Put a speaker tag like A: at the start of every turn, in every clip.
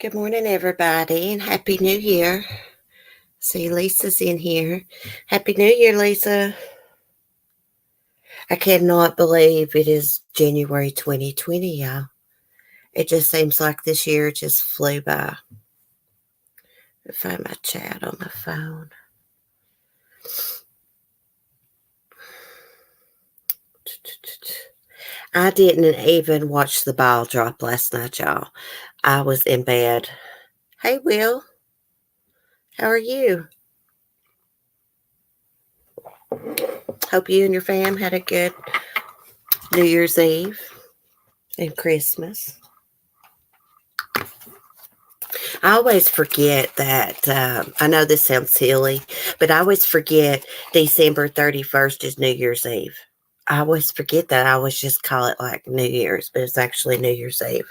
A: Good morning, everybody, and Happy New Year. See, Lisa's in here. Happy New Year, Lisa. I cannot believe it is January 2020, y'all. It just seems like this year just flew by. I'll find my chat on my phone. I didn't even watch the ball drop last night, y'all. I was in bed. Hey, Will. How are you? Hope you and your fam had a good New Year's Eve and Christmas. I always forget that, I know this sounds silly, but I always forget December 31st is New Year's Eve. I always forget that. I always just call it like New Year's, but it's actually New Year's Eve.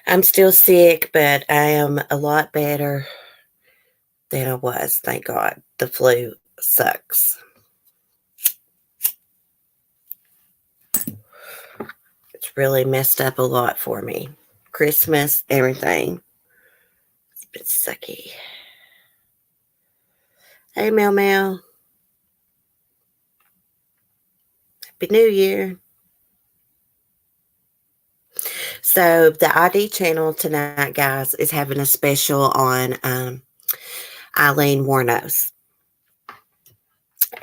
A: I'm still sick, but I am a lot better than I was, thank God. The flu sucks. It's really messed up a lot for me. Christmas, everything. It's a bit sucky. Hey, Mel Mel. Happy New Year. So the ID channel tonight, guys, is having a special on Eileen Wuornos.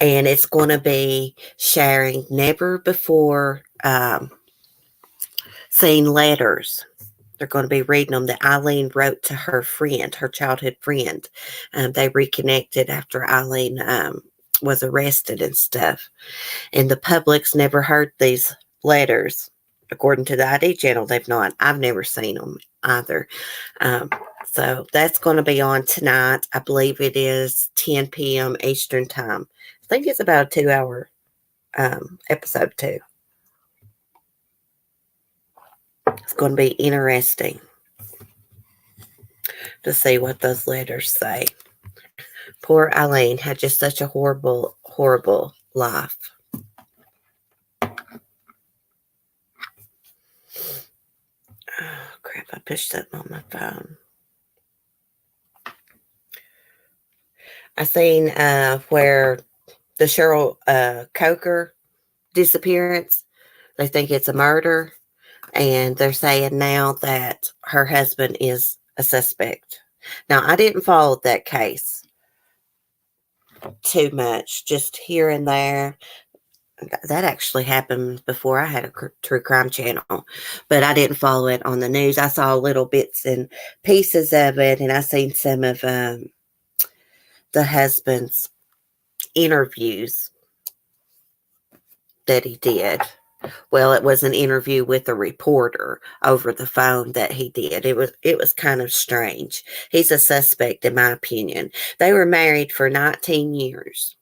A: And it's going to be sharing never before seen letters. They're going to be reading them that Eileen wrote to her friend, her childhood friend. They reconnected after Eileen was arrested and stuff. And the public's never heard these letters. According to the ID channel, they've not. I've never seen them either. So that's going to be on tonight. I believe it is 10 p.m. Eastern time. I think it's about a 2-hour episode too. It's going to be interesting to see what those letters say. Poor Eileen had just such a horrible, horrible life. Oh, crap. I pushed something on my phone. I seen where the Cheryl Coker disappearance, they think it's a murder, and they're saying now that her husband is a suspect. Now, I didn't follow that case too much, just here and there. That actually happened before I had a true crime channel, but I didn't follow it on the news. I saw little bits and pieces of it, and I seen some of the husband's interviews that he did. Well, it was an interview with a reporter over the phone that he did. It was kind of strange. He's a suspect, in my opinion. They were married for 19 years.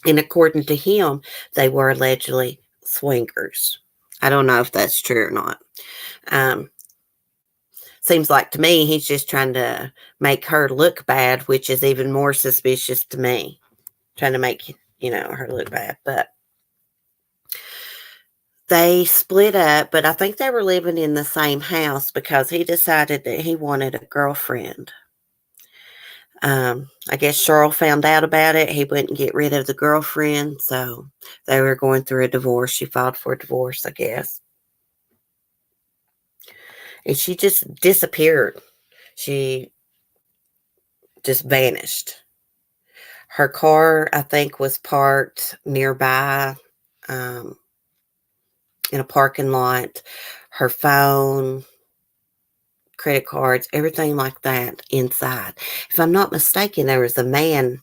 A: And according to him, they were allegedly swingers. I don't know if that's true or not. Seems like to me he's just trying to make her look bad, which is even more suspicious to me. Trying to make, her look bad. But they split up, but I think they were living in the same house because he decided that he wanted a girlfriend. I guess Cheryl found out about it. He wouldn't get rid of the girlfriend, so they were going through a divorce. She filed for a divorce, I guess. And she just disappeared. She just vanished. Her car, I think, was parked nearby in a parking lot. Her phone, credit cards, everything like that inside. If I'm not mistaken, there was a man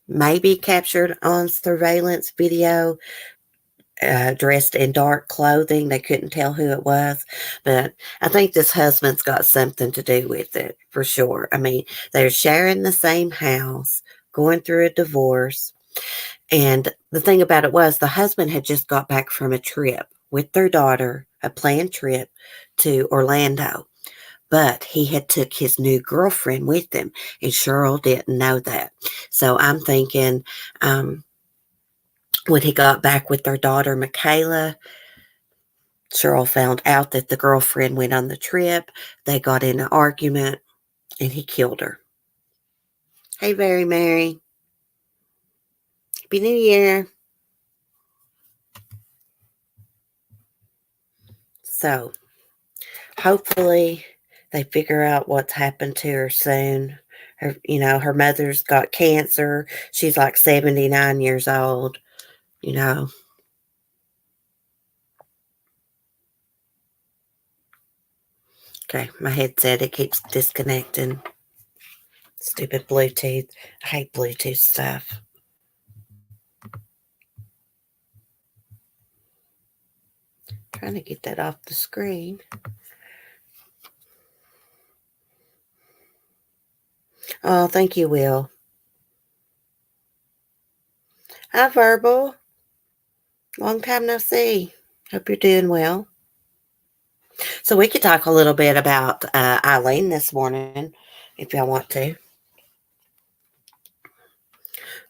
A: maybe captured on surveillance video dressed in dark clothing. They couldn't tell who it was, but I think this husband's got something to do with it for sure. I mean, they're sharing the same house, going through a divorce. And the thing about it was the husband had just got back from a trip with their daughter, a planned trip to Orlando. But he had took his new girlfriend with him, and Cheryl didn't know that. So I'm thinking when he got back with their daughter, Michaela, Cheryl found out that the girlfriend went on the trip. They got in an argument, and he killed her. Hey, Very Mary. Happy New Year. So, hopefully, they figure out what's happened to her soon. Her mother's got cancer. She's like 79 years old, you know. Okay, my headset, it keeps disconnecting. Stupid Bluetooth. I hate Bluetooth stuff. Trying to get that off the screen. Oh, thank you, Will. Hi, Verbal. Long time no see. Hope you're doing well. So we could talk a little bit about Eileen this morning, if y'all want to.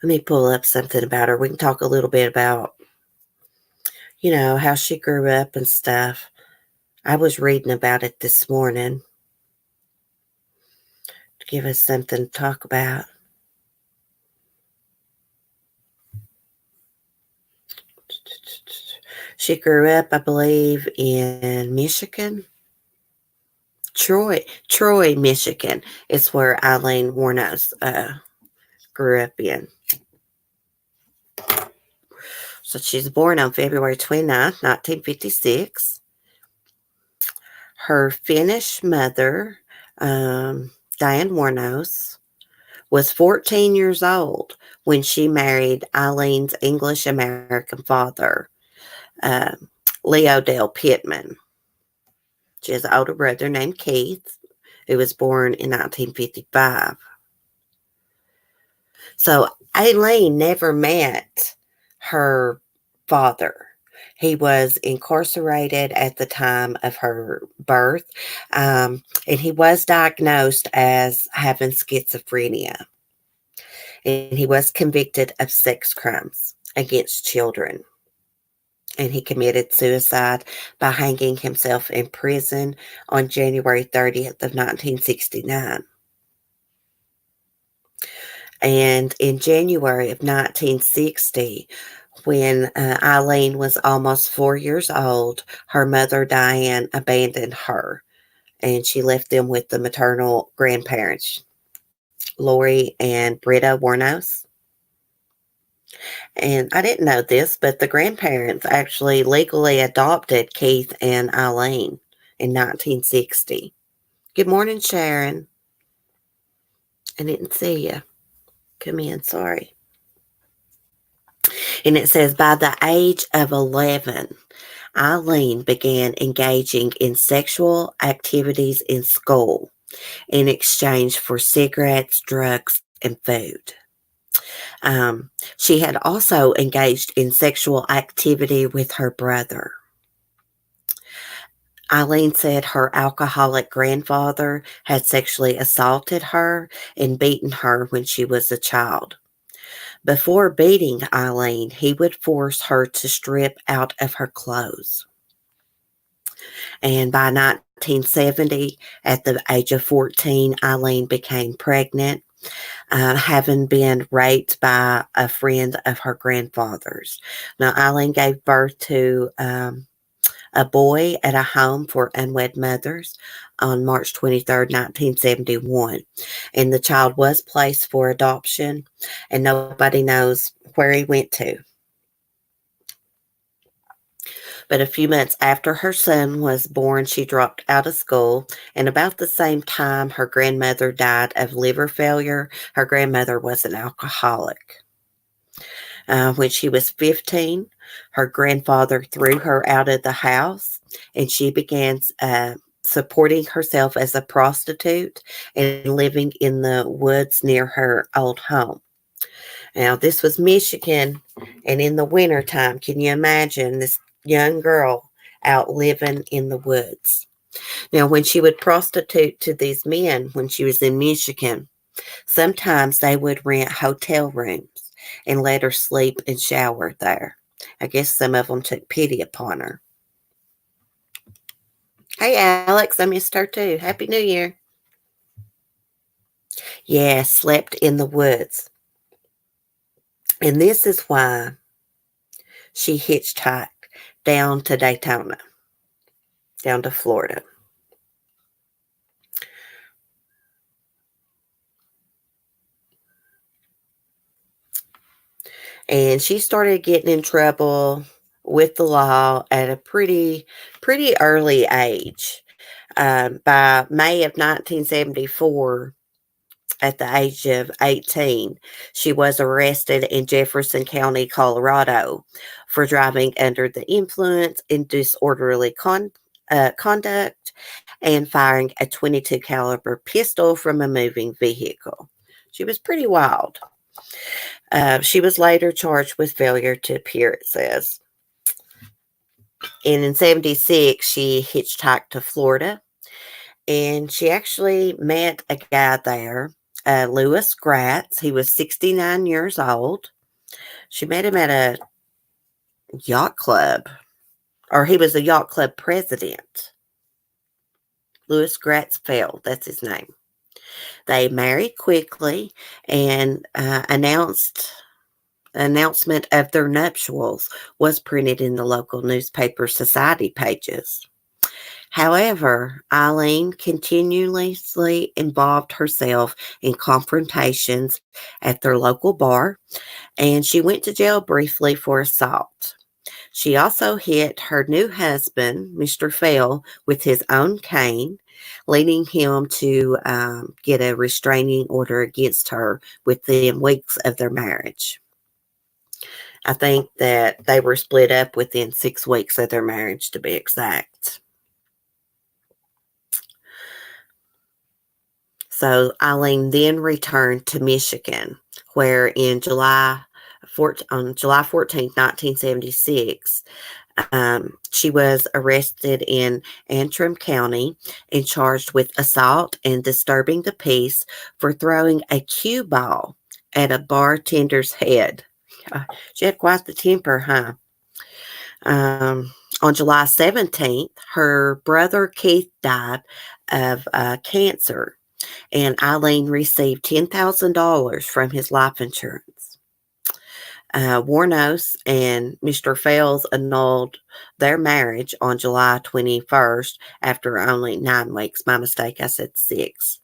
A: Let me pull up something about her. We can talk a little bit about, how she grew up and stuff. I was reading about it this morning to give us something to talk about. She grew up, I believe, in Michigan. Troy, Michigan is where Eileen Wuornos grew up in. So she's born on February 29th, 1956. Her Finnish mother, Diane Wuornos, was 14 years old when she married Eileen's English American father, Leo Dale Pittman. She has an older brother named Keith, who was born in 1955. So Eileen never met her father. He was incarcerated at the time of her birth, and he was diagnosed as having schizophrenia. And he was convicted of sex crimes against children. And he committed suicide by hanging himself in prison on January 30th of 1969. And in January of 1960, when Eileen was almost 4 years old, her mother, Diane, abandoned her, and she left them with the maternal grandparents, Lori and Britta Wuornos. And I didn't know this, but the grandparents actually legally adopted Keith and Eileen in 1960. Good morning, Sharon. I didn't see you. Come in, sorry. And it says, by the age of 11, Eileen began engaging in sexual activities in school in exchange for cigarettes, drugs, and food. She had also engaged in sexual activity with her brother. Eileen said her alcoholic grandfather had sexually assaulted her and beaten her when she was a child. Before beating Eileen, he would force her to strip out of her clothes. And by 1970, at the age of 14, Eileen became pregnant, having been raped by a friend of her grandfather's. Now, Eileen gave birth to a boy at a home for unwed mothers on March 23rd, 1971. And the child was placed for adoption, and nobody knows where he went to. But a few months after her son was born, she dropped out of school. And about the same time, her grandmother died of liver failure. Her grandmother was an alcoholic. When she was 15, her grandfather threw her out of the house, and she began supporting herself as a prostitute and living in the woods near her old home. Now, this was Michigan, and in the wintertime, can you imagine this young girl out living in the woods? Now, when she would prostitute to these men when she was in Michigan, sometimes they would rent hotel rooms and let her sleep and shower there. I guess some of them took pity upon her. Hey, Alex, I missed her too. Happy New Year. Yeah, slept in the woods. And this is why she hitchhiked down to Daytona, down to Florida. And she started getting in trouble with the law at a pretty early age. By May of 1974, at the age of 18, she was arrested in Jefferson County, Colorado, for driving under the influence in disorderly conduct and firing a 22 caliber pistol from a moving vehicle. She was pretty wild. She was later charged with failure to appear, it says. And in 76, she hitchhiked to Florida, and she actually met a guy there, Lewis Gratz. He was 69 years old. She met him at a yacht club, or he was a yacht club president. Lewis Gratz-Feld, that's his name. They married quickly, and announcement of their nuptials was printed in the local newspaper society pages. However, Eileen continuously involved herself in confrontations at their local bar, and she went to jail briefly for assault. She also hit her new husband, Mr. Fell, with his own cane, leading him to get a restraining order against her within weeks of their marriage. I think that they were split up within 6 weeks of their marriage, to be exact. So Eileen then returned to Michigan, where on July 14th, 1976, she was arrested in Antrim County and charged with assault and disturbing the peace for throwing a cue ball at a bartender's head. She had quite the temper, huh? On July 17th, her brother Keith died of cancer, and Eileen received $10,000 from his life insurance. Warnos and Mr. Fels annulled their marriage on July 21st after only 9 weeks. My mistake, I said 6.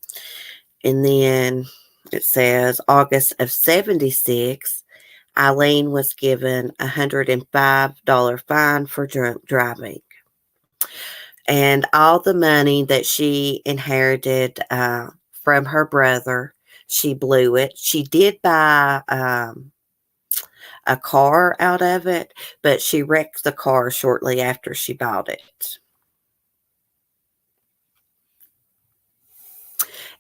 A: And then it says August of 76, Eileen was given a $105 fine for drunk driving. And all the money that she inherited from her brother, she blew it. She did buy a car out of it, but she wrecked the car shortly after she bought it.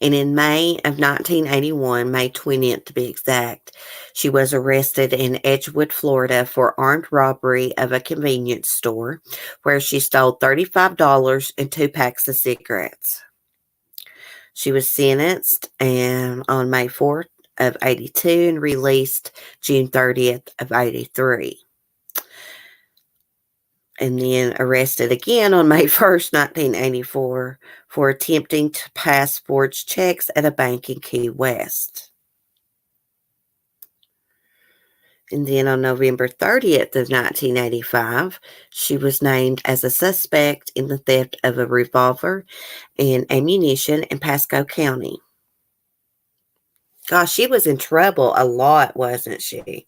A: And in May of 1981, May 20th to be exact, she was arrested in Edgewood, Florida for armed robbery of a convenience store where she stole $35 and 2 packs of cigarettes. She was sentenced on May 4th of 82 and released June 30th of 83. And then arrested again on May 1st, 1984 for attempting to pass forged checks at a bank in Key West. And then on November 30th of 1985, she was named as a suspect in the theft of a revolver and ammunition in Pasco County. Gosh, she was in trouble a lot, wasn't she?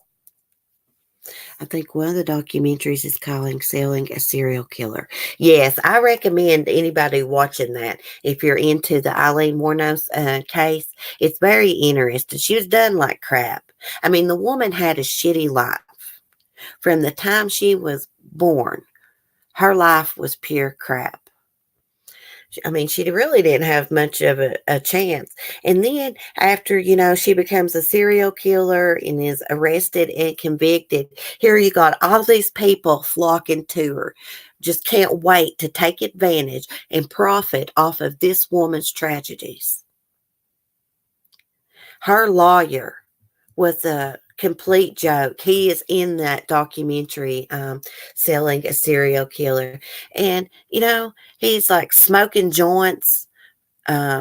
A: I think one of the documentaries is calling Selling a Serial Killer. Yes, I recommend anybody watching that. If you're into the Eileen Wuornos case, it's very interesting. She was done like crap. I mean, the woman had a shitty life. From the time she was born, her life was pure crap. I mean, she really didn't have much of a chance. And then after, she becomes a serial killer and is arrested and convicted, here you got all these people flocking to her. Just can't wait to take advantage and profit off of this woman's tragedies. Her lawyer was a complete joke. He is in that documentary, selling a serial killer. And, he's like smoking joints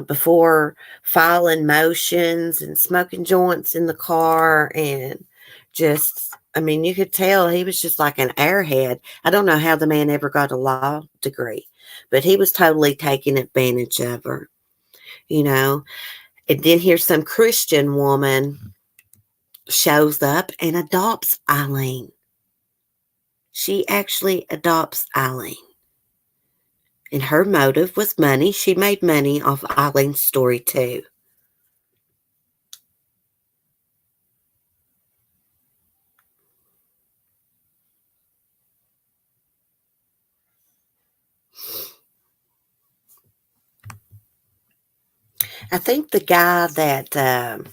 A: before filing motions and smoking joints in the car. And just, I mean, you could tell he was just like an airhead. I don't know how the man ever got a law degree, but he was totally taking advantage of her, you know. And then here's some Christian woman shows up and adopts Eileen. She actually adopts Eileen. And her motive was money. She made money off Eileen's story too. I think the guy that done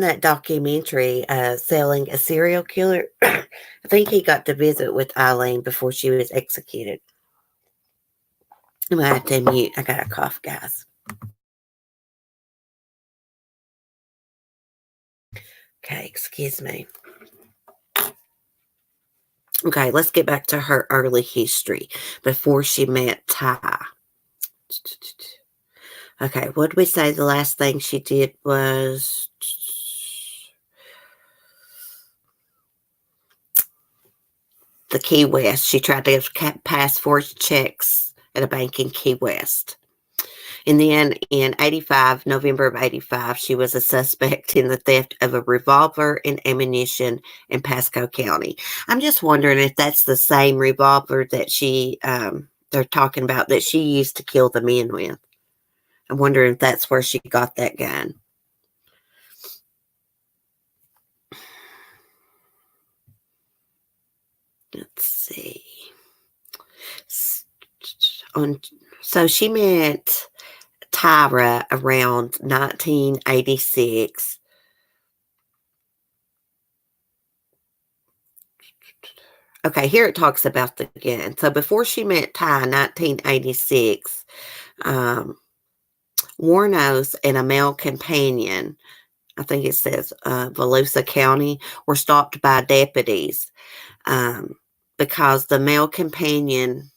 A: that documentary, selling a serial killer, I think he got to visit with Eileen before she was executed. I'm gonna have to mute. I got a cough, guys. Okay, excuse me. Okay, let's get back to her early history before she met Ty. Okay, what did we say the last thing she did was the Key West. She tried to get passport checks at a bank in Key West. And then in November of 85, she was a suspect in the theft of a revolver and ammunition in Pasco County. I'm just wondering if that's the same revolver that they're talking about that she used to kill the men with. I'm wondering if that's where she got that gun. Let's see. So she met Tyra around 1986. Okay, here it talks about the gun. So before she met Ty in 1986, Warnos and a male companion, I think it says Volusia County, were stopped by deputies because the male companion,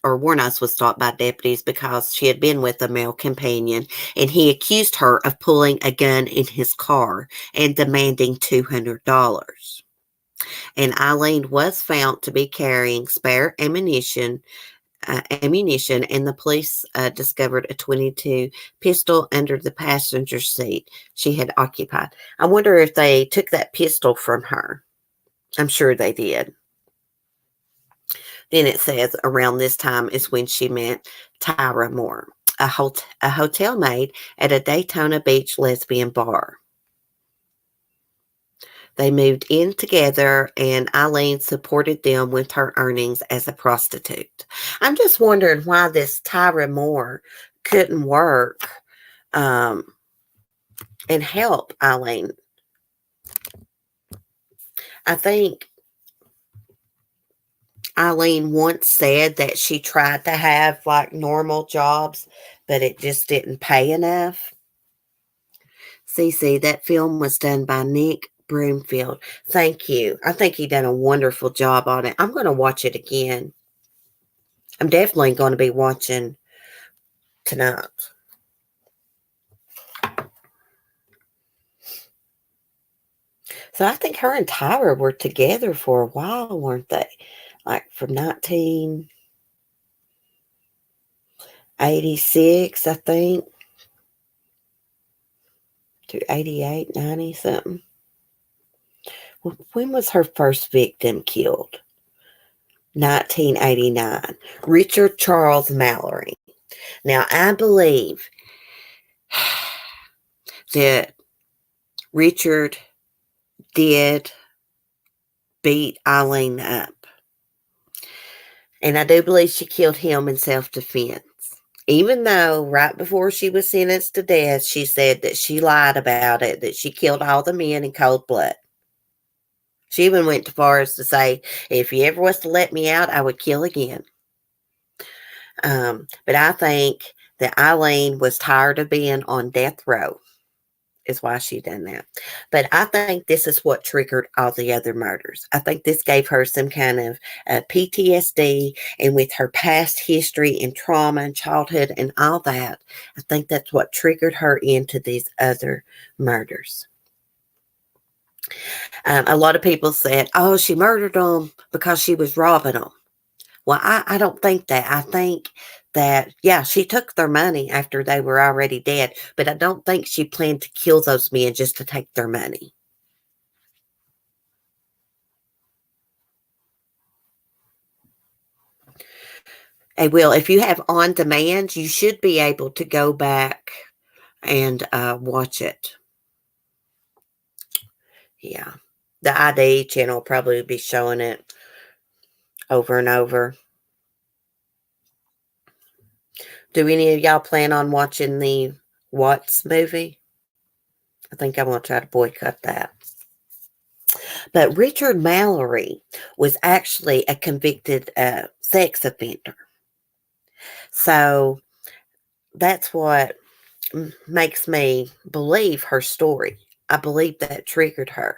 A: or Warnos was stopped by deputies because she had been with a male companion, and he accused her of pulling a gun in his car and demanding $200. And Eileen was found to be carrying spare ammunition, and the police discovered a .22 pistol under the passenger seat she had occupied. I wonder if they took that pistol from her. I'm sure they did. Then it says around this time is when she met Tyra Moore, a hotel maid at a Daytona Beach lesbian bar. They moved in together, and Eileen supported them with her earnings as a prostitute. I'm just wondering why this Tyra Moore couldn't work and help Eileen. I think Eileen once said that she tried to have like normal jobs, but it just didn't pay enough. Cece, that film was done by Nick Broomfield. Thank you. I think he done a wonderful job on it. I'm going to watch it again. I'm definitely going to be watching tonight. So I think her and Tyra were together for a while, weren't they? Like from 1986, I think, to 88, 90 something. When was her first victim killed? 1989. Richard Charles Mallory. Now, I believe that Richard did beat Eileen up. And I do believe she killed him in self-defense. Even though right before she was sentenced to death, she said that she lied about it, that she killed all the men in cold blood. She even went as far as to say, if he ever was to let me out, I would kill again. But I think that Eileen was tired of being on death row. is why she done that. But I think this is what triggered all the other murders. I think this gave her some kind of PTSD, and with her past history and trauma and childhood and all that, I think that's what triggered her into these other murders. A lot of people said, oh, she murdered them because she was robbing them. Well, I don't think that. I think that, yeah, she took their money after they were already dead, but I don't think she planned to kill those men just to take their money. Hey, Will, if you have on demand, you should be able to go back and watch it. Yeah. The ID channel will probably be showing it over and over. Do any of y'all plan on watching the Watts movie? I think I'm going to try to boycott that. But Richard Mallory was actually a convicted sex offender. So that's what makes me believe her story. I believe that triggered her.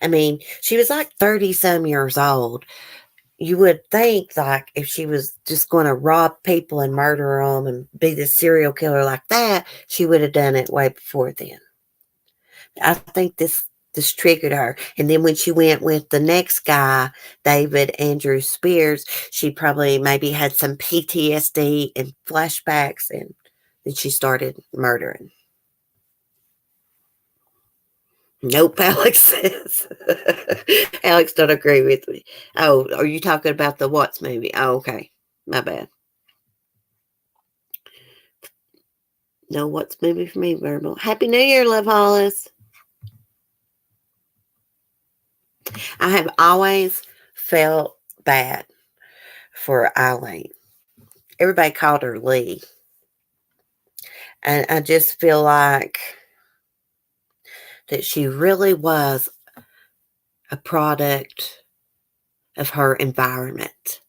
A: I mean, she was like 30 some years old. You would think, like, if she was just going to rob people and murder them and be the serial killer like that, she would have done it way before then. I think this triggered her. And then when she went with the next guy, David Andrew Spears, she probably maybe had some PTSD and flashbacks, and then she started murdering. Nope, Alex says. Alex don't agree with me. Oh, are you talking about the Watts movie? Oh, okay. My bad. No Watts movie for me, Verbal. Happy New Year, Love Hollis. I have always felt bad for Eileen. Everybody called her Lee. And I just feel like that she really was a product of her environment.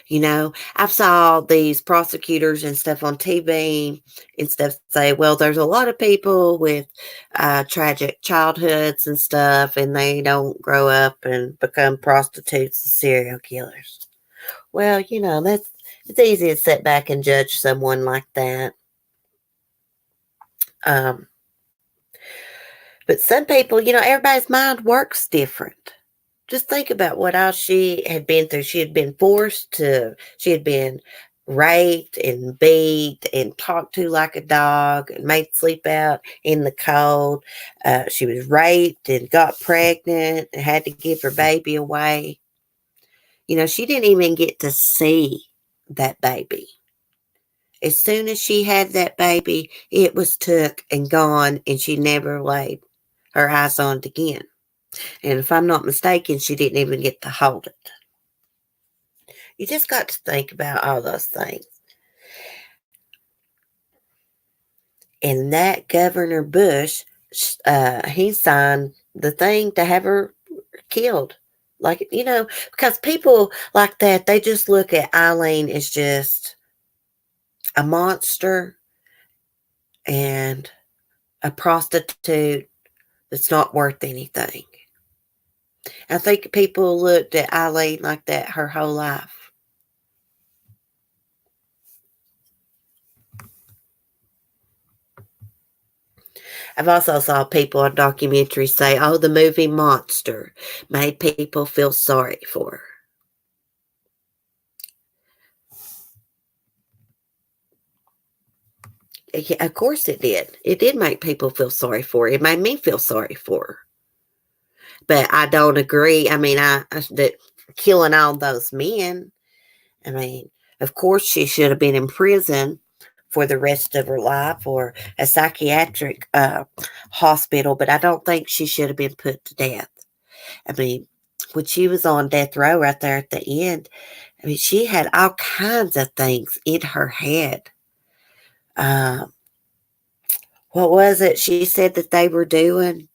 A: You know, I've saw these prosecutors and stuff on TV and stuff say, well, there's a lot of people with tragic childhoods and stuff, and they don't grow up and become prostitutes and serial killers. Well, you know, it's easy to sit back and judge someone like that. But some people, you know, everybody's mind works different. Just think about what else she had been through. She had been raped and beat and talked to like a dog and made sleep out in the cold. She was raped and got pregnant and had to give her baby away. You know, she didn't even get to see that baby. As soon as she had that baby, it was took and gone, and she never laid her eyes on it again. And if I'm not mistaken, she didn't even get to hold it. You just got to think about all those things. And that Governor Bush, he signed the thing to have her killed. Like, you know, because people like that, they just look at Eileen as just a monster and a prostitute that's not worth anything. I think people looked at Eileen like that her whole life. I've also saw people on documentaries say, oh, the movie Monster made people feel sorry for her. Yeah, of course it did. It did make people feel sorry for her. It made me feel sorry for her. But I don't agree. I mean, that killing all those men, I mean, of course she should have been in prison for the rest of her life or a psychiatric hospital, but I don't think she should have been put to death. I mean, when she was on death row right there at the end, I mean, she had all kinds of things in her head. What was it she said that they were doing?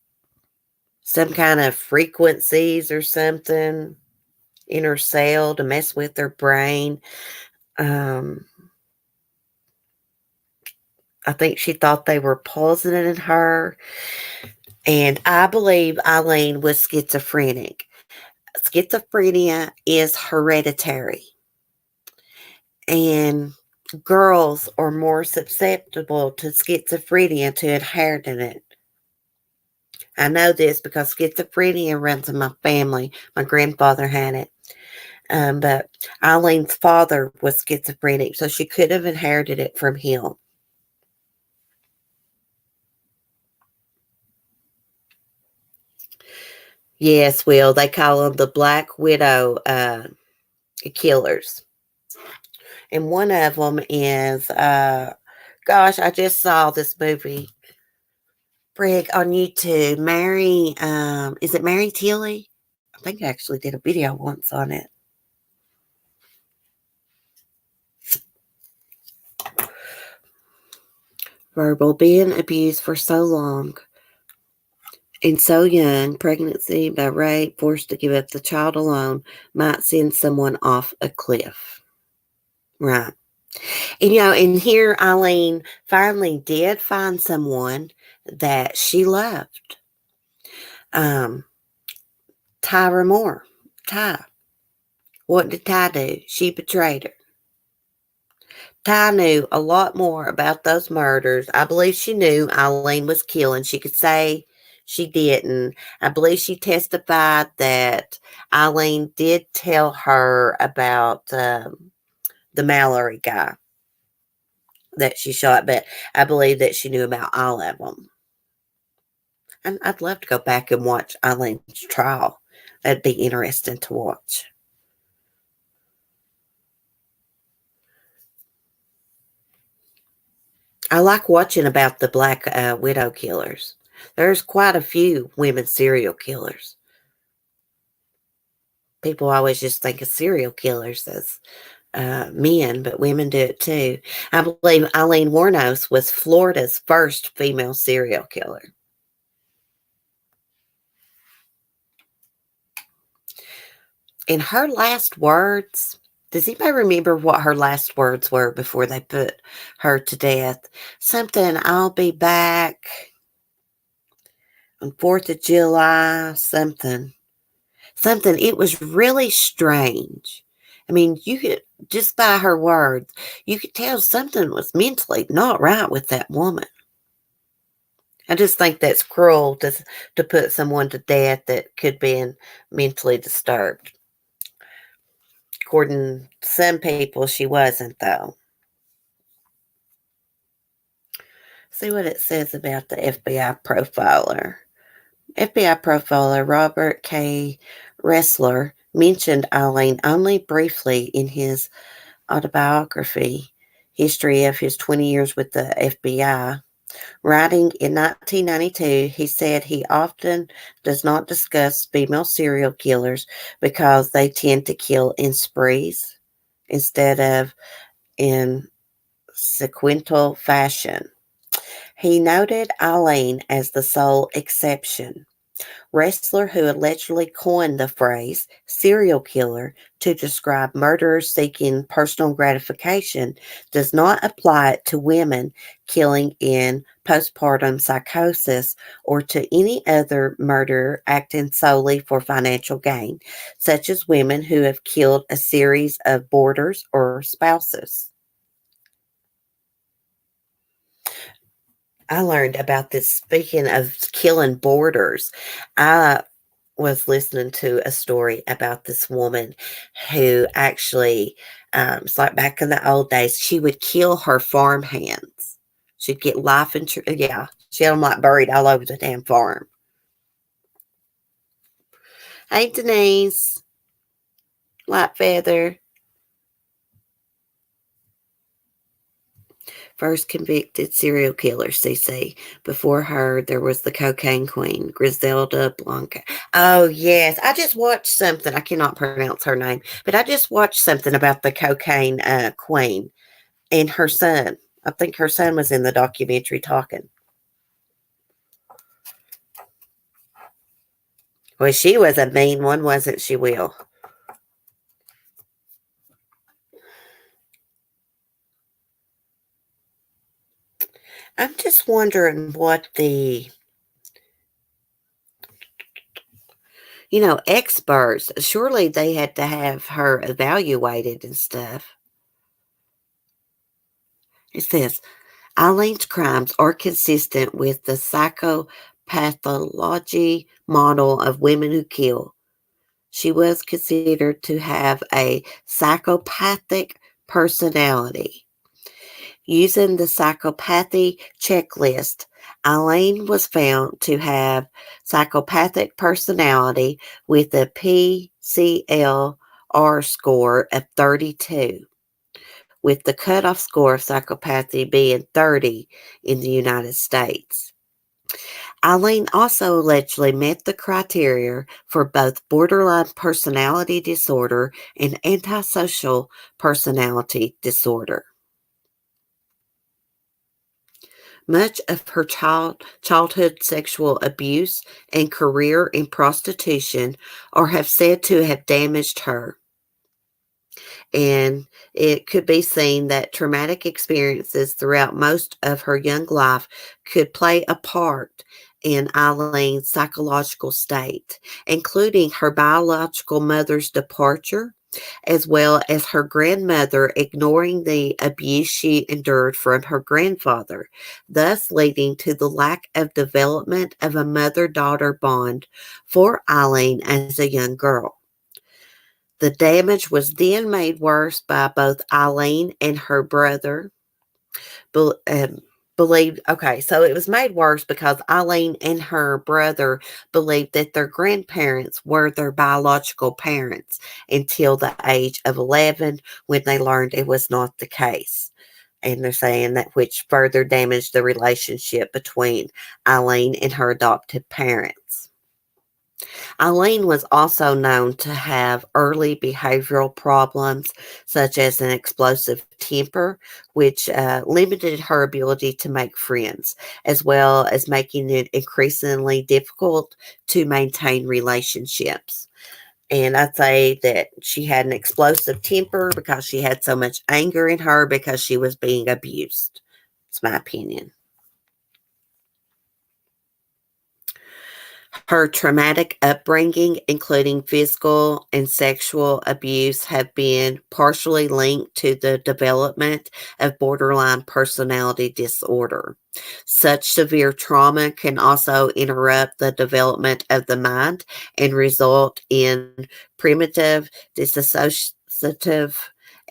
A: Some kind of frequencies or something in her cell to mess with her brain. I think she thought they were poisoning her. And I believe Eileen was schizophrenic. Schizophrenia is hereditary. And girls are more susceptible to schizophrenia to inheriting it. I know this because schizophrenia runs in my family. My grandfather had it. But Eileen's father was schizophrenic, so she could have inherited it from him. Yes, Will. They call them the Black Widow killers. And one of them is, gosh, I just saw this movie, Brig, on YouTube. Mary, is it Mary Tilly? I think I actually did a video once on it. Verbal, being abused for so long and so young, pregnancy by rape, forced to give up the child alone, might send someone off a cliff. Right. And, and here Eileen finally did find someone that she loved. Tyra Moore. Ty. What did Ty do? She betrayed her. Ty knew a lot more about those murders. I believe she knew Eileen was killing. She could say she didn't. I believe she testified that Eileen did tell her about the Mallory guy that she shot, but I believe that she knew about all of them. And I'd love to go back and watch Eileen's trial. That'd be interesting to watch. I like watching about the Black Widow killers. There's quite a few women serial killers. People always just think of serial killers as men, but women do it too. I believe Eileen Wuornos was Florida's first female serial killer. In her last words, does anybody remember what her last words were before they put her to death? Something, I'll be back on 4th of July, something. It was really strange. I mean, you could, just by her words, you could tell something was mentally not right with that woman. I just think that's cruel to put someone to death that could be mentally disturbed. According to some people, she wasn't, though. See what it says about the FBI profiler. FBI profiler Robert K. Ressler mentioned Eileen only briefly in his autobiography, History of His 20 Years with the FBI. Writing in 1992, he said he often does not discuss female serial killers because they tend to kill in sprees instead of in sequential fashion. He noted Eileen as the sole exception. Ressler, who allegedly coined the phrase serial killer to describe murderers seeking personal gratification, does not apply it to women killing in postpartum psychosis or to any other murderer acting solely for financial gain, such as women who have killed a series of boarders or spouses. I learned about this. Speaking of killing boarders, I was listening to a story about this woman who actually, it's like back in the old days, she would kill her farm hands. She'd get life insurance. Yeah, she had them like buried all over the damn farm. Hey, Denise, Light Feather. First convicted serial killer, CC. Before her, there was the cocaine queen, Griselda Blanco. Oh, yes. I just watched something. I cannot pronounce her name, but I just watched something about the cocaine queen and her son. I think her son was in the documentary talking. Well, she was a mean one, wasn't she, Will? I'm just wondering what the, experts, surely they had to have her evaluated and stuff. It says, Eileen's crimes are consistent with the psychopathology model of women who kill. She was considered to have a psychopathic personality. Using the psychopathy checklist, Eileen was found to have psychopathic personality with a PCLR score of 32, with the cutoff score of psychopathy being 30 in the United States. Eileen also allegedly met the criteria for both borderline personality disorder and antisocial personality disorder. Much of her childhood sexual abuse and career in prostitution are have said to have damaged her. And it could be seen that traumatic experiences throughout most of her young life could play a part in Eileen's psychological state, including her biological mother's departure, as well as her grandmother ignoring the abuse she endured from her grandfather, thus leading to the lack of development of a mother-daughter bond for Eileen as a young girl. The damage was then made worse by both Eileen and her brother. Believed, okay, so it was made worse because Eileen and her brother believed that their grandparents were their biological parents until the age of 11 when they learned it was not the case. And they're saying that which further damaged the relationship between Eileen and her adopted parents. Eileen was also known to have early behavioral problems, such as an explosive temper, which limited her ability to make friends, as well as making it increasingly difficult to maintain relationships. And I'd say that she had an explosive temper because she had so much anger in her because she was being abused. It's my opinion. Her traumatic upbringing, including physical and sexual abuse, have been partially linked to the development of borderline personality disorder. Such severe trauma can also interrupt the development of the mind and result in primitive, dissociative,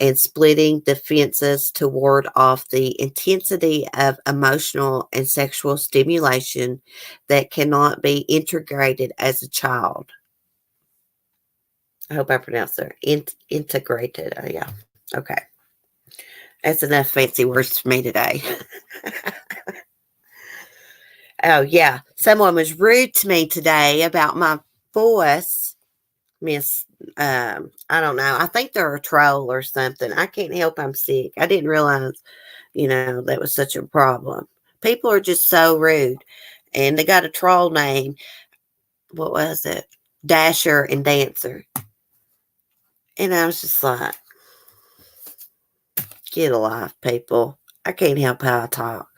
A: and splitting defenses to ward off the intensity of emotional and sexual stimulation that cannot be integrated as a child. I hope I pronounced that. Integrated. Oh, yeah. Okay. That's enough fancy words for me today. Oh, yeah. Someone was rude to me today about my voice. Miss, I don't know. I think they're a troll or something. I can't help I'm sick. I didn't realize, that was such a problem. People are just so rude. And they got a troll name. What was it? Dasher and Dancer. And I was just like, get a life, people. I can't help how I talk.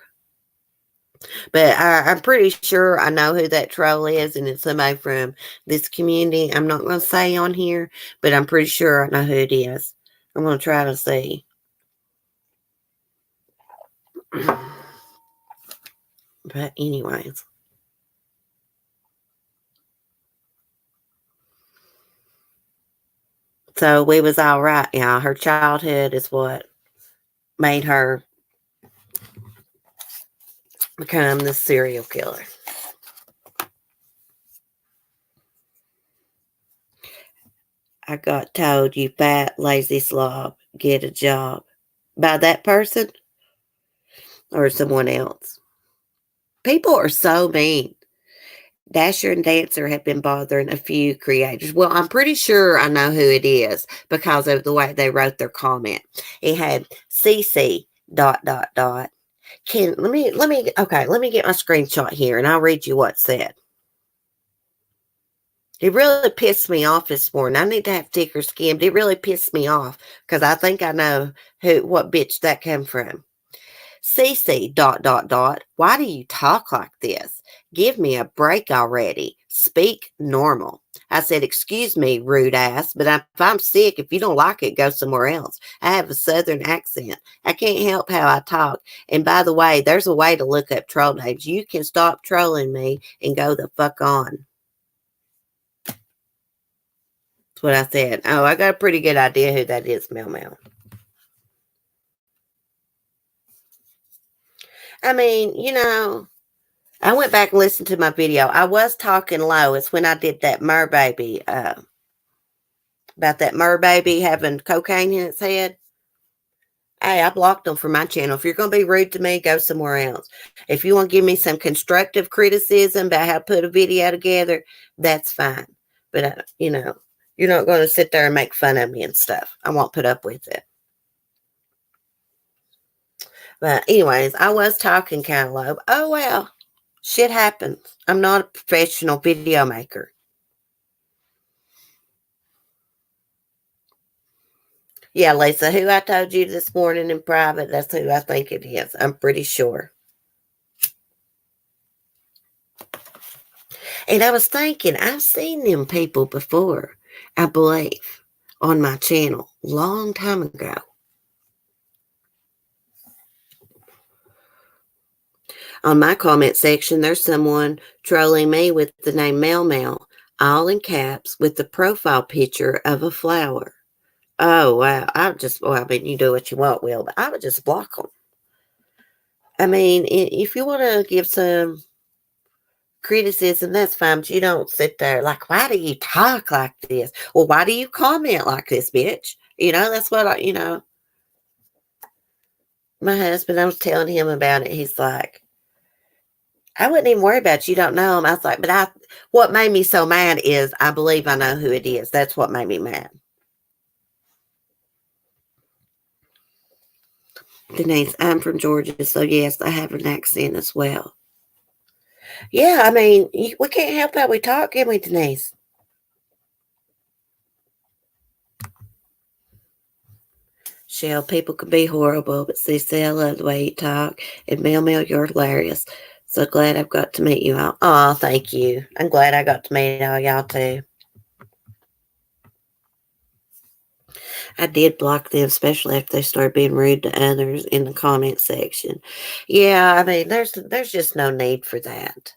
A: But I'm pretty sure I know who that troll is, and it's somebody from this community. I'm not going to say on here, but I'm pretty sure I know who it is. I'm going to try to see. But anyways. So we was all right. Yeah, her childhood is what made her become the serial killer. I got told, you fat, lazy slob, get a job. By that person or someone else. People are so mean. Dasher and Dancer have been bothering a few creators. Well, I'm pretty sure I know who it is because of the way they wrote their comment. It had CC ... Let me get my screenshot here and I'll read you what it said. It really pissed me off this morning. I need to have ticker skimmed. It really pissed me off because I think I know what bitch that came from. Cece, ... Why do you talk like this? Give me a break already. Speak normal. I said, excuse me, rude ass, but if I'm sick, if you don't like it, go somewhere else. I have a southern accent. I can't help how I talk. And by the way, there's a way to look up troll names. You can stop trolling me and go the fuck on. That's what I said. Oh, I got a pretty good idea who that is, Mel Mel. I mean, I went back and listened to my video. I was talking low. It's when I did that mer baby, about that mer baby having cocaine in its head. Hey, I blocked them from my channel. If you're going to be rude to me, go somewhere else. If you want to give me some constructive criticism about how to put a video together, that's fine. But, you're not going to sit there and make fun of me and stuff. I won't put up with it. But anyways, I was talking kind of low. Oh, well, shit happens. I'm not a professional video maker. Yeah, Lisa, who I told you this morning in private, that's who I think it is. I'm pretty sure. And I was thinking, I've seen them people before, I believe, on my channel, long time ago. On my comment section, there's someone trolling me with the name Mel Mel, all in caps, with the profile picture of a flower. Oh, wow. You do what you want, Will, but I would just block them. I mean, if you want to give some criticism, that's fine, but you don't sit there like, why do you talk like this? Well, why do you comment like this, bitch? That's what my husband, I was telling him about it. He's like, I wouldn't even worry about it. You don't know him. I was like, what made me so mad is I believe I know who it is. That's what made me mad. Denise, I'm from Georgia, so yes, I have an accent as well. Yeah, I mean, we can't help how we talk, can we, Denise? Shell, people can be horrible, but Cece, I love the way you talk. And Mel Mel, you're hilarious. So glad I've got to meet you all. Oh, thank you. I'm glad I got to meet all y'all too. I did block them, especially if they started being rude to others in the comment section. Yeah, I mean, there's just no need for that.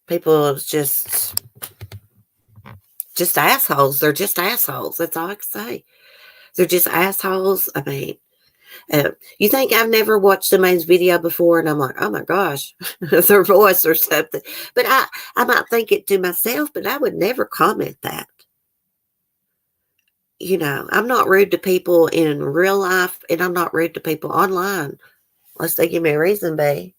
A: People are just assholes. They're just assholes. That's all I can say. They're just assholes. I mean, you think I've never watched somebody's video before and I'm like, oh my gosh, their voice or something. But I might think it to myself, but I would never comment that. I'm not rude to people in real life, and I'm not rude to people online unless they give me a reason, babe.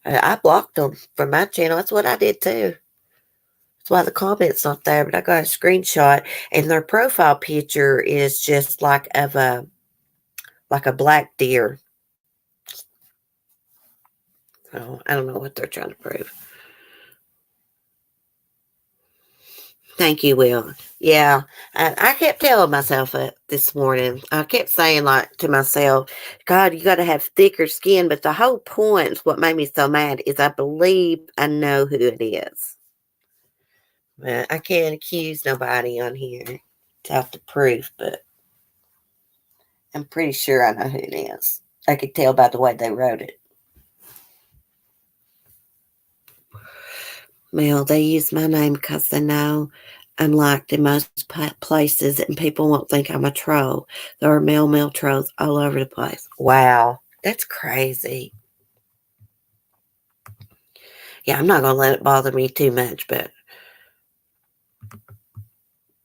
A: I blocked them from my channel. That's what I did too. That's why the comment's not there, but I got a screenshot, and their profile picture is just like a black deer. So I don't know what they're trying to prove. Thank you, Will. Yeah, I kept telling myself this morning. I kept saying to myself, God, you got to have thicker skin. But the whole point, what made me so mad, is I believe I know who it is. But I can't accuse nobody on here to have to prove, but I'm pretty sure I know who it is. I could tell by the way they wrote it. Well, they use my name because they know I'm liked in most places and people won't think I'm a troll. There are male trolls all over the place. Wow, that's crazy. Yeah, I'm not going to let it bother me too much, but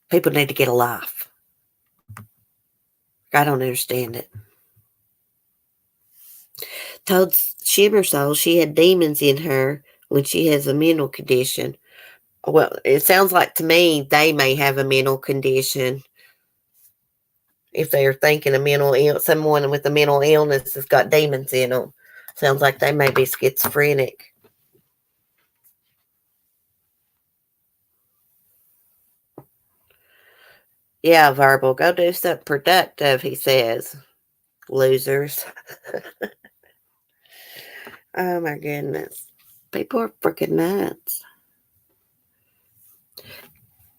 A: people need to get a life. I don't understand it. Told Shimmer Soul she had demons in her when she has a mental condition. Well, it sounds like to me they may have a mental condition. If they're thinking someone with a mental illness has got demons in them. Sounds like they may be schizophrenic. Yeah, verbal. Go do something productive, he says. Losers. Oh my goodness. People are freaking nuts.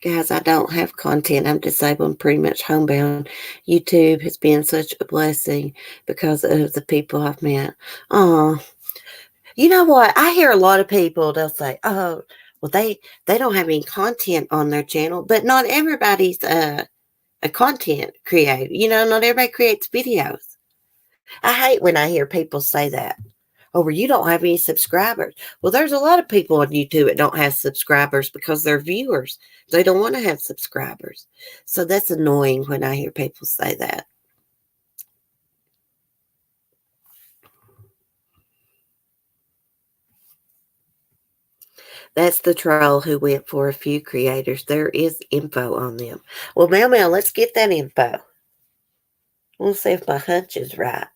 A: Guys, I don't have content. I'm disabled and pretty much homebound. YouTube has been such a blessing because of the people I've met. Oh, you know what? I hear a lot of people, they'll say, oh, well, they don't have any content on their channel, but not everybody's a content creator. You know, not everybody creates videos. I hate when I hear people say that. Oh, well, you don't have any subscribers. Well, there's a lot of people on YouTube that don't have subscribers because they're viewers. They don't want to have subscribers. So that's annoying when I hear people say that. That's the troll who went for a few creators. There is info on them. Well, Mel, let's get that info. We'll see if my hunch is right.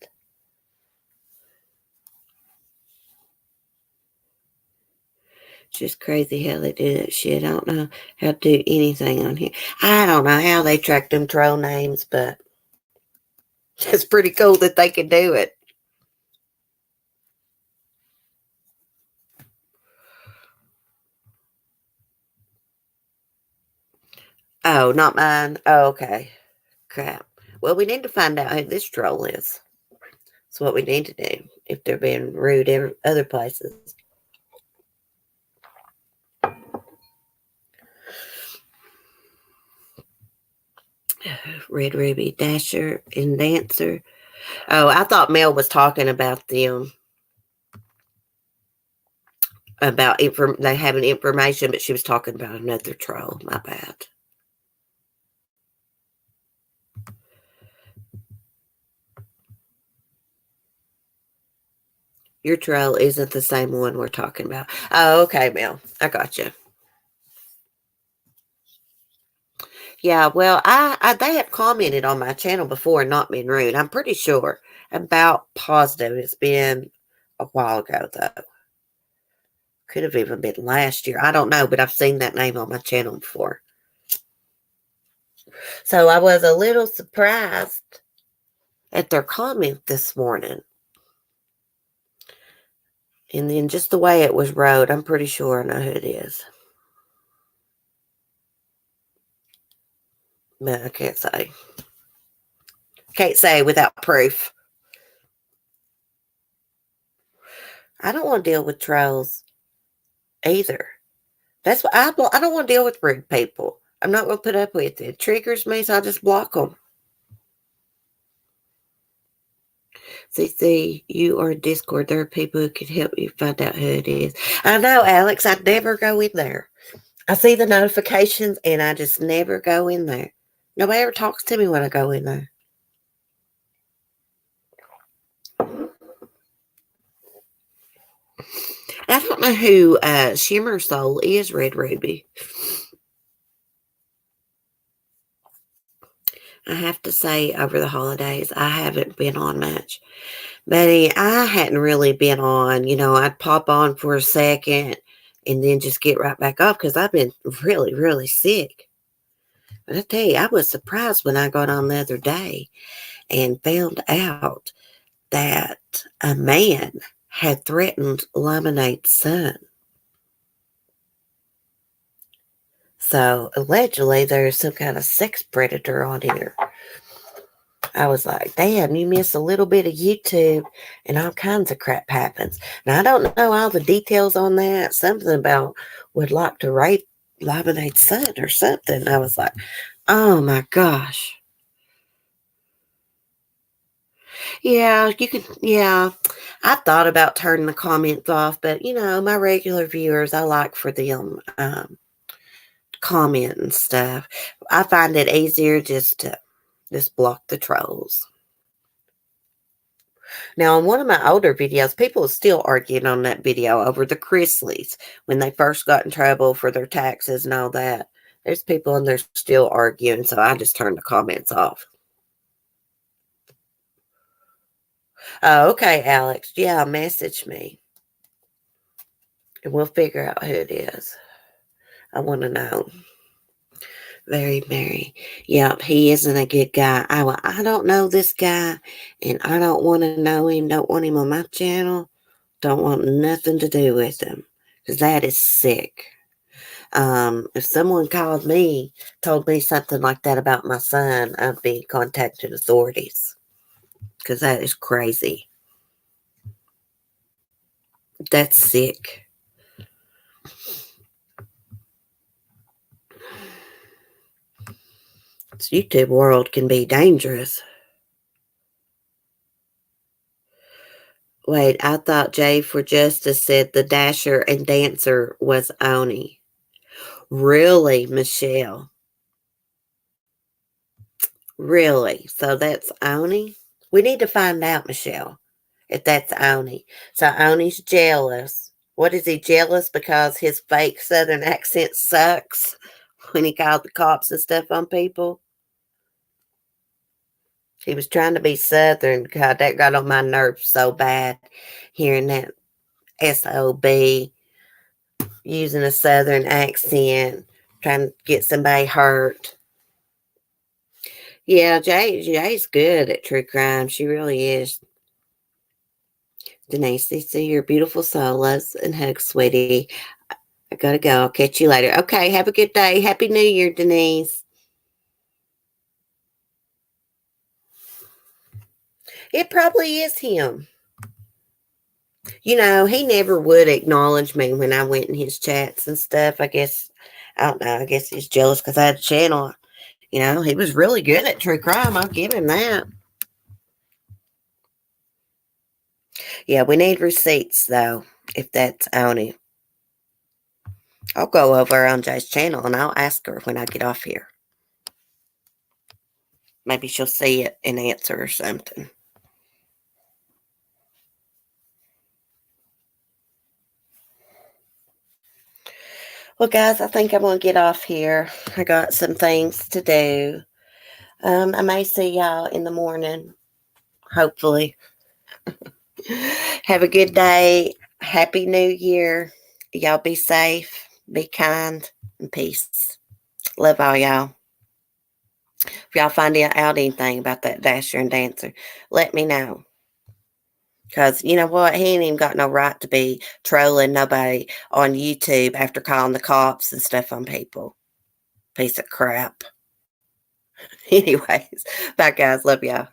A: Just crazy how they do that shit. I don't know how to do anything on here. I don't know how they track them troll names, but it's pretty cool that they can do it. Oh, not mine. Oh, okay. Crap. Well, we need to find out who this troll is. That's what we need to do if they're being rude in other places. Red Ruby, Dasher, and Dancer. Oh, I thought Mel was talking about them. About they having information, but she was talking about another troll. My bad. Your troll isn't the same one we're talking about. Oh, okay, Mel. I got you. Yeah, well, they have commented on my channel before and not been rude. I'm pretty sure. About positive. It's been a while ago though. Could have even been last year. I don't know, but I've seen that name on my channel before. So I was a little surprised at their comment this morning. And then just the way it was wrote, I'm pretty sure I know who it is. But I can't say. Can't say without proof. I don't want to deal with trolls either. That's what I don't want to deal with rude people. I'm not going to put up with it. It triggers me, so I just block them. See, you are Discord. There are people who can help you find out who it is. I know, Alex. I never go in there. I see the notifications, and I just never go in there. Nobody ever talks to me when I go in there. I don't know who Shimmer Soul is, Red Ruby. I have to say, over the holidays, I haven't been on much. Betty, I hadn't really been on. You know, I'd pop on for a second and then just get right back off because I've been really, really sick. But I tell you, I was surprised when I got on the other day and found out that a man had threatened Lemonade's son. So allegedly, there's some kind of sex predator on here. I was like, damn, you miss a little bit of YouTube and all kinds of crap happens. Now, I don't know all the details on that. Something about would like to rape Lemonade's son or something. I was like, oh my gosh. Yeah, you could, yeah. I thought about turning the comments off, but you know, my regular viewers, I like for them comment and stuff. I find it easier just to just block the trolls. Now, on one of my older videos, people are still arguing on that video over the Chrisleys when they first got in trouble for their taxes and all that. There's people and they're still arguing, so I just turned the comments off. Oh, okay, Alex. Yeah, message me. And we'll figure out who it is. I want to know. Very, very. Yep, he isn't a good guy. I don't know this guy, and I don't want to know him. Don't want him on my channel. Don't want nothing to do with him, because that is sick. If someone told me something like that about my son, I'd be contacting authorities, because that is crazy. That's sick. This YouTube world can be dangerous. Wait, I thought Jay for Justice said the Dasher and Dancer was Oni. Really, Michelle? Really? So that's Oni? We need to find out, Michelle, if that's Oni. So Oni's jealous. What is he jealous because his fake Southern accent sucks when he called the cops and stuff on people? He was trying to be Southern. God, that got on my nerves so bad hearing that SOB using a Southern accent, trying to get somebody hurt. Yeah, Jay's good at true crime. She really is. Denise, see your beautiful soul. Loves and hugs, sweetie. I gotta go. I'll catch you later. Okay, have a good day. Happy New Year, Denise. It probably is him. You know, he never would acknowledge me when I went in his chats and stuff. I don't know. I guess he's jealous because I had a channel. You know, he was really good at true crime. I'll give him that. Yeah, we need receipts, though, if that's on it. I'll go over on Jay's channel and I'll ask her when I get off here. Maybe she'll see it and answer or something. Well, guys, I think I'm going to get off here. I got some things to do. I may see y'all in the morning, hopefully. Have a good day. Happy New Year. Y'all be safe, be kind, and peace. Love all y'all. If y'all find out anything about that Dasher and Dancer, let me know. Because you know what? He ain't even got no right to be trolling nobody on YouTube after calling the cops and stuff on people. Piece of crap. Anyways, bye guys. Love y'all.